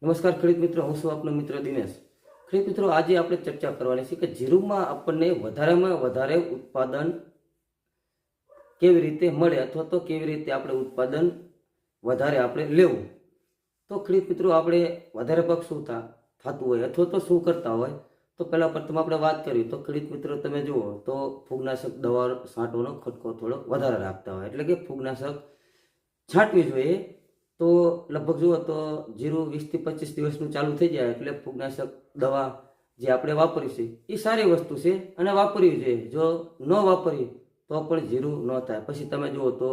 નમસ્કાર ખેડૂત મિત્રો, હું છું આપનો મિત્ર દિનેશ। ખેડૂત મિત્રો, આજે આપણે ચર્ચા કરવાની છે કે જીરુમાં આપણને વધારેમાં વધારે ઉત્પાદન કેવી રીતે મળે અથવા તો કેવી રીતે આપણે ઉત્પાદન વધારે આપણે લેવું। તો ખેડૂત મિત્રો, આપણે વધારે પાક શું થતું હોય અથવા તો શું કરતા હોય, તો પહેલાં પ્રથમ આપણે વાત કરીએ તો ખેડૂત મિત્રો તમે જુઓ તો ફૂગનાશક દવા છાંટવાનો ખટકો થોડો વધારે રાખતા હોય, એટલે કે ફૂગનાશક છાંટવી જોઈએ। તો લગભગ જુઓ તો જીરું 20 થી 25 દિવસનું ચાલુ થઈ જાય એટલે ફૂગનાશક દવા જે આપણે વાપરી છે એ સારી વસ્તુ છે અને વાપરવી જોઈએ। જો ન વાપરીએ તો પણ જીરું ન થાય। પછી તમે જુઓ તો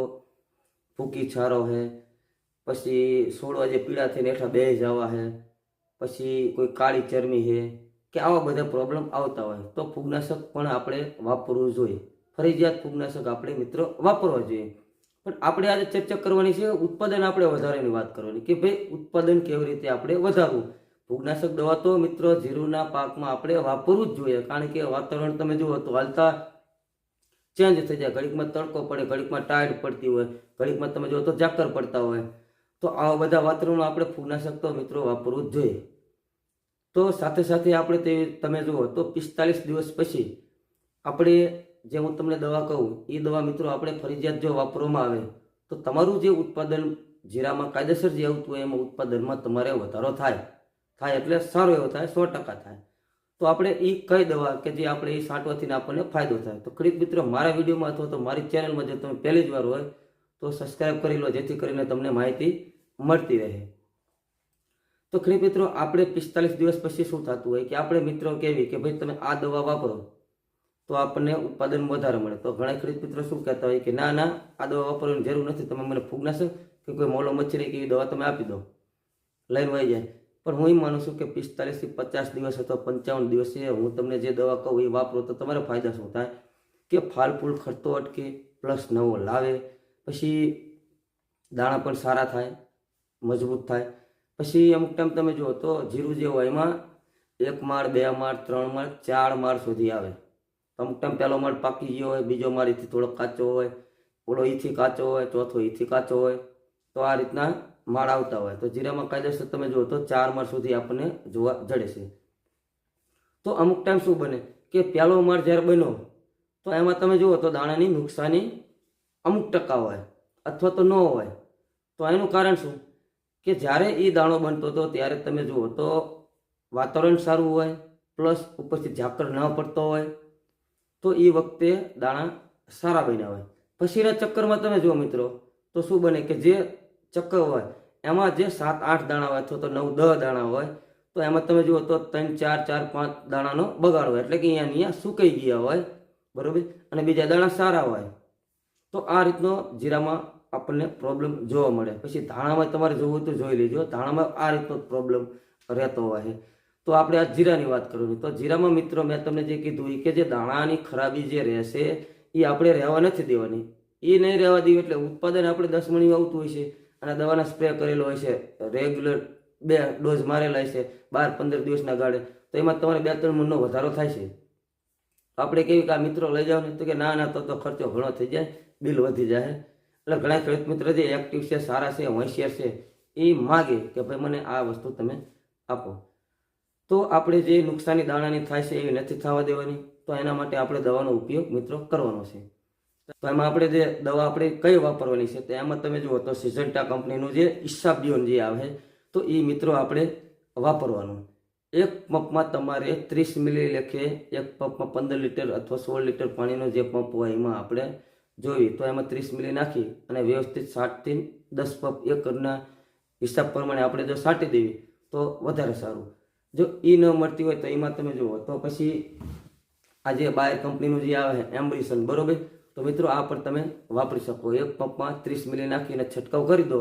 ફૂકી છારો છે, પછી છોડવા જે પીળા થઈને હેઠા બેસી જવા છે, પછી કોઈ કાળી ચરમી છે કે આવા બધા પ્રોબ્લેમ આવતા હોય તો ફૂગનાશક પણ આપણે વાપરવું જોઈએ। ફરજિયાત ફૂગનાશક આપણે મિત્રો વાપરવા જોઈએ। પણ આપણે આજે ચર્ચા કરવાની છે ઉત્પાદન આપણે વધારેની વાત કરવાની કે ભાઈ ઉત્પાદન કેવી રીતે આપણે વધારવું। ફૂગનાશક દવા તો મિત્રો જીરુના પાકમાં આપણે વાપરવું જ જોઈએ, કારણ કે વાતાવરણ તમે જુઓ તો હાલતા ચેન્જ થઈ જાય। ઘડીકમાં તડકો પડે, ઘડીકમાં ટાઈડ પડતી હોય, ઘડીકમાં તમે જુઓ તો ઝાકર પડતા હોય, તો આવા બધા વાતાવરણમાં આપણે ફૂગનાશક તો મિત્રો વાપરવું જ જોઈએ। તો સાથે સાથે આપણે તમે જુઓ તો 45 દિવસ પછી આપણે જે હું તમને દવા કહું એ દવા મિત્રો આપણે ફરજિયાત જો વાપરવામાં આવે તો તમારું જે ઉત્પાદન જીરામાં કાયદેસર જે આવતું હોય એમાં ઉત્પાદનમાં તમારે વધારો થાય એટલે સારો એવો થાય, 100% થાય। તો આપણે એ કઈ દવા કે જે આપણે એ છાંટવાથી આપણને ફાયદો થાય। તો ખેડૂત મિત્રો, મારા વિડીયોમાં અથવા તો મારી ચેનલમાં જો તમે પહેલી જ વાર હોય તો સબસ્ક્રાઈબ કરી લો, જેથી કરીને તમને માહિતી મળતી રહે। તો ખેડૂત મિત્રો, આપણે 45 દિવસ પછી શું થતું હોય કે આપણે મિત્રો કહેવી કે ભાઈ તમે આ દવા વાપરો તો આપણને ઉત્પાદન વધારે મળે। તો ઘણા ખેડૂત મિત્રો શું કહેતા હોય કે ના ના, આ દવા વાપરવાની જરૂર નથી, તમે મને ફૂગનાશક કે કોઈ મોલો મચ્છરી કે એવી દવા તમે આપી દો, લઈને વહી જાય। પણ હું એમ માનું છું કે 45 થી 50 દિવસ અથવા 55 દિવસે હું તમને જે દવા કહું એ વાપરો તો તમારે ફાયદા શું થાય કે ફાલ ફૂલ ખરતો અટકે, પ્લસ નવો લાવે, પછી દાણા પણ સારા થાય, મજબૂત થાય। પછી અમુક ટાઈમ તમે જુઓ તો જીરું જે હોય એમાં 1 માળ 2 માળ 3 માળ 4 માળ સુધી આવે। અમુક ટાઈમ પહેલો માળ પાકી ગયો હોય, બીજો માળ એથી થોડો કાચો હોય, ઓલો એથી કાચો હોય, ચોથો એથી કાચો હોય, તો આ રીતના માળ આવતા હોય। તો જીરામાં કાયદેસર તમે જુઓ તો 4 માળ સુધી આપણને જોવા જડે છે। તો અમુક ટાઈમ શું બને કે પહેલો માળ જ્યારે બન્યો તો એમાં તમે જુઓ તો દાણાની નુકસાની અમુક ટકા હોય અથવા તો ન હોય। તો એનું કારણ શું કે જ્યારે એ દાણો બનતો હતો ત્યારે તમે જુઓ તો વાતાવરણ સારું હોય, પ્લસ ઉપરથી ઝાકળ ન પડતો હોય, તો એ વખતે દાણા સારા બન્યા હોય। પછીના ચક્કરમાં તમે જુઓ મિત્રો તો શું બને કે જે ચક્કર હોય એમાં જે 7-8 દાણા હોય અથવા તો 9-10 દાણા હોય, તો એમાં તમે જુઓ તો 3-4-4-5 દાણાનો બગાડ હોય, એટલે કે અહીંયા સુકાઈ ગયા હોય, બરોબર, અને બીજા દાણા સારા હોય। તો આ રીતનો જીરામાં આપણને પ્રોબ્લેમ જોવા મળે। પછી ધાણામાં તમારે જોવું તો જોઈ લેજો, ધાણામાં આ રીતનો પ્રોબ્લેમ રહેતો હોય છે। તો આપણે આ જીરાની વાત કરવાની, તો જીરામાં મિત્રો મેં તમને જે કીધું કે જે દાણાની ખરાબી જે રહેશે એ આપણે રહેવા નથી દેવાની। એ નહીં રહેવા દેવી એટલે ઉત્પાદન આપણે 10 મણ આવતું હોય છે અને દવાના સ્પ્રે કરેલો હોય છે, રેગ્યુલર 2 ડોઝ મારેલા હોય છે 12-15 દિવસના ગાળે, તો એમાં તમારે 2-3 મણનો વધારો થાય છે। આપણે કેવી કે આ મિત્રો લઈ જાવ ને તો કે ના ના, તો ખર્ચો ઘણો થઈ જાય, બિલ વધી જાય। એટલે ઘણા ખેડૂત મિત્રો જે એક્ટિવ છે, સારા છે, હોશિયાર છે, એ માગે કે ભાઈ મને આ વસ્તુ તમે આપો। તો આપણે જે નુકસાની દાણાની થાય છે એવી નથી થવા દેવાની। તો એના માટે આપણે દવાનો ઉપયોગ મિત્રો કરવાનો છે। તો એમાં આપણે જે દવા આપણે કઈ વાપરવાની છે તો એમાં તમે જુઓ તો સિઝન્ટા કંપનીનું જે ઇસાબિયોન જે આવે તો એ મિત્રો આપણે વાપરવાનું। એક પંપમાં તમારે 30 મિલી લેખે, એક પંપમાં 15 લીટર અથવા 16 લીટર પાણીનો જે પંપ હોય એમાં આપણે જોઈએ તો એમાં 30 મિલી નાખી અને વ્યવસ્થિત 7થી 10 પંપ એકરના હિસાબ પ્રમાણે આપણે જો છાંટી દેવી તો વધારે સારું। જો એ ન મળતી હોય તો એમાં તમે જુઓ તો પછી આ જે બાયર કંપનીનું જે આવે એમ્બ્રિસન, બરોબર, તો મિત્રો આ પણ તમે વાપરી શકો। એક પંપમાં 30 મિલી નાખીને છંટકાવ કરી દો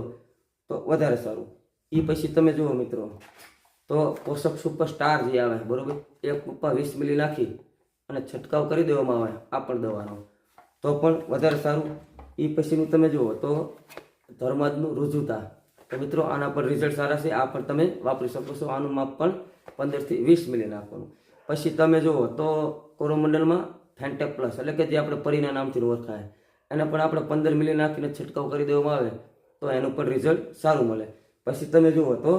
તો વધારે સારું। એ પછી તમે જુઓ મિત્રો તો પોષક સુપર સ્ટાર જે આવે, બરોબર, એક પંપમાં 20 મિલી નાખી અને છંટકાવ કરી દેવામાં આવે આ પણ દવાનો, તો પણ વધારે સારું। એ પછીનું તમે જુઓ તો ધર્માદનું રુજુતા, તો મિત્રો આના પર રિઝલ્ટ સારા છે, આ પણ તમે વાપરી શકો છો। આનું માપ પણ 15 થી 20 મિલી નાખવાનું। પછી તમે જુઓ તો કોરોમંડલમાં ફેન્ટેક પ્લસ, એટલે કે જે આપણે પરીના નામથી ઓળખાય, એને પણ આપણે 15 મિલી નાખીને છંટકાવ કરી દેવામાં આવે તો એનું પણ રિઝલ્ટ સારું મળે। પછી તમે જુઓ તો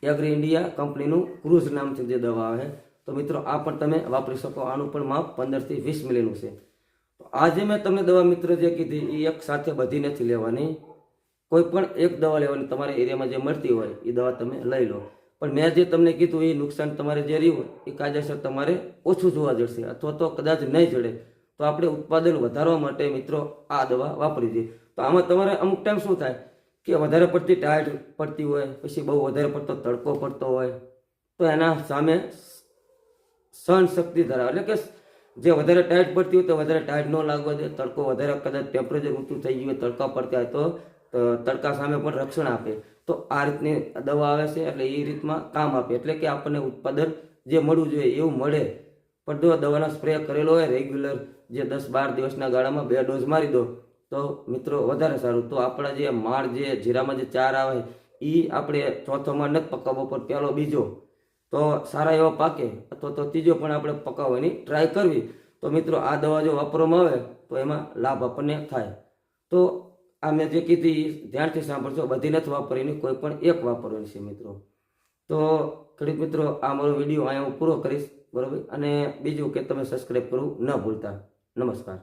એગ્રી ઇન્ડિયા કંપનીનું ક્રૂઝ નામથી જે દવા આવે તો મિત્રો આ પણ તમે વાપરી શકો. આનું પણ માપ 15 થી 20 મિલીનું છે. તો આજે મેં તમને દવા મિત્રો જે કીધી એ એક સાથે બધી નથી લેવાની. કોઈ પણ એક દવા લેવાની, તમારા એરિયામાં જે મળતી હોય એ દવા તમે લઈ લો. પણ મેં જે તમને કીધું એ નુકસાન તમારે જે રહ્યું એ કાયદેસર તમારે ઓછું જોવા જશે, અથવા તો કદાચ નહીં જડે તો આપણે ઉત્પાદન વધારવા માટે મિત્રો આ દવા વાપરી દઈએ. તો આમાં તમારે અમુક ટાઈમ શું થાય કે વધારે પડતી ટાઈટ પડતી હોય, પછી બહુ વધારે પડતો તડકો પડતો હોય તો એના સામે સહન શક્તિ ધરાવે, એટલે કે જે વધારે ટાઈટ પડતી હોય તો વધારે ટાઈટ ન લાગવા દે. તડકો વધારે કદાચ ટેમ્પરેચર ઊંચું થઈ ગયું, તડકા પડતા હોય તો તડકા સામે પણ રક્ષણ આપે. તો આ રીતની દવા આવે છે, એટલે એ રીતમાં કામ આપે, એટલે કે આપણને ઉત્પાદન જે મળવું જોઈએ એવું મળે. પણ જો દવાનો સ્પ્રે કરેલો હોય રેગ્યુલર, જે 10-12 દિવસના ગાળામાં 2 ડોઝ મારી દો તો મિત્રો વધારે સારું. તો આપણા જે માળ જે જીરામાં જે ચાર આવે એ આપણે ચોથો માળ નથી પકાવવો, પણ પહેલો બીજો તો સારા એવા પાકે, અથવા તો ત્રીજો પણ આપણે પકાવવાની ટ્રાય કરવી. તો મિત્રો આ દવા જો વાપરવામાં આવે તો એમાં લાભ આપણને થાય. તો આ મેં જે કીધી ધ્યાનથી સાંભળજો, બધી નથી વાપરીને કોઈ પણ એક વાપરવાની છે મિત્રો. તો ખેડૂત મિત્રો આ મારો વિડીયો અહીંયા હું પૂરો કરીશ, બરાબર. અને બીજું કે તમે સબસ્ક્રાઈબ કરવું ન ભૂલતા. નમસ્કાર.